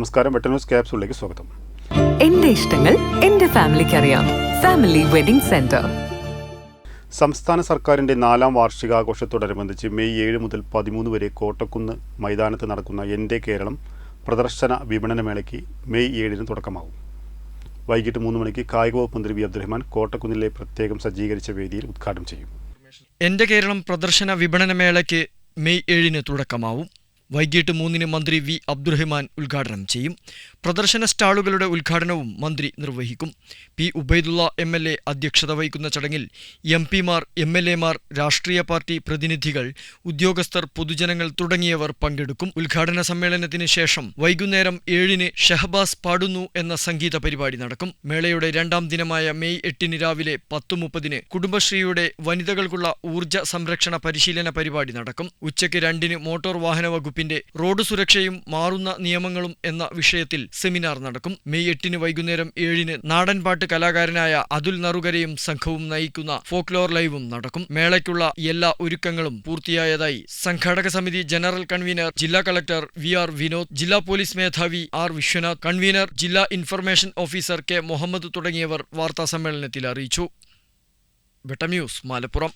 നമസ്കാരം, വെട്ട ന്യൂസ് ക്യാപ്സൂളിലേക്ക് സ്വാഗതം. എന്റെ ഇഷ്ടങ്ങൾ എന്റെ ഫാമിലിക്ക് അറിയാം. Family wedding centre. സംസ്ഥാന സർക്കാരിന്റെ 4ാം വാർഷികാഘോഷത്തോടനുബന്ധിച്ച് മെയ് 7 മുതൽ 13 വരെ കോട്ടക്കുന്ന് മൈതാനത്ത് നടക്കുന്ന എൻ്റെ കേരളം പ്രദർശന വിപണന മേളയ്ക്ക് മെയ് 7 തുടക്കമാകും. വൈകിട്ട് 3 മണിക്ക് കായിക വകുപ്പ് മന്ത്രി വി അബ്ദുറഹ്മാൻ കോട്ടക്കുന്നിലെ പ്രത്യേകം സജ്ജീകരിച്ച വേദിയിൽ ഉദ്ഘാടനം ചെയ്യും. എൻ്റെ കേരളം പ്രദർശന വിപണന മേളയ്ക്ക് മെയ് 7 തുടക്കമാവും. വൈകിട്ട് 3 മന്ത്രി വി അബ്ദുറഹ്മാൻ ഉദ്ഘാടനം ചെയ്യും. പ്രദർശന സ്റ്റാളുകളുടെ ഉദ്ഘാടനവും മന്ത്രി നിർവഹിക്കും. പി ഉബൈദുള്ള MLA അധ്യക്ഷത വഹിക്കുന്ന ചടങ്ങിൽ MP-മാർ, MLA-മാർ, രാഷ്ട്രീയ പാർട്ടി പ്രതിനിധികൾ, ഉദ്യോഗസ്ഥർ, പൊതുജനങ്ങൾ തുടങ്ങിയവർ പങ്കെടുക്കും. ഉദ്ഘാടന സമ്മേളനത്തിന് ശേഷം വൈകുന്നേരം 7 ഷഹബാസ് പാടുന്നു എന്ന സംഗീത പരിപാടി നടക്കും. മേളയുടെ 2ാം ദിനമായ മെയ് 8 രാവിലെ 10:30 കുടുംബശ്രീയുടെ വനിതകൾക്കുള്ള ഊർജ്ജ സംരക്ഷണ പരിശീലന പരിപാടി നടക്കും. ഉച്ചയ്ക്ക് 2 മോട്ടോർ വാഹന വകുപ്പിന്റെ റോഡ് സുരക്ഷയും മാറുന്ന നിയമങ്ങളും എന്ന വിഷയത്തിൽ സെമിനാർ നടക്കും. മെയ് 8 വൈകുന്നേരം 7 നാടൻപാട്ട് കലാകാരനായ അതുൽ നറുകരയും സംഘവും നയിക്കുന്ന ഫോക്ലോർ ലൈവും നടക്കും. മേളയ്ക്കുള്ള എല്ലാ ഒരുക്കങ്ങളും പൂർത്തിയായതായി സംഘാടക സമിതി ജനറൽ കൺവീനർ ജില്ലാ കളക്ടർ VR വിനോദ്, ജില്ലാ പോലീസ് മേധാവി R വിശ്വനാഥ്, കൺവീനർ ജില്ലാ ഇൻഫർമേഷൻ ഓഫീസർ K മുഹമ്മദ് തുടങ്ങിയവർ വാർത്താസമ്മേളനത്തിൽ അറിയിച്ചു. വെട്ട ന്യൂസ്, മലപ്പുറം.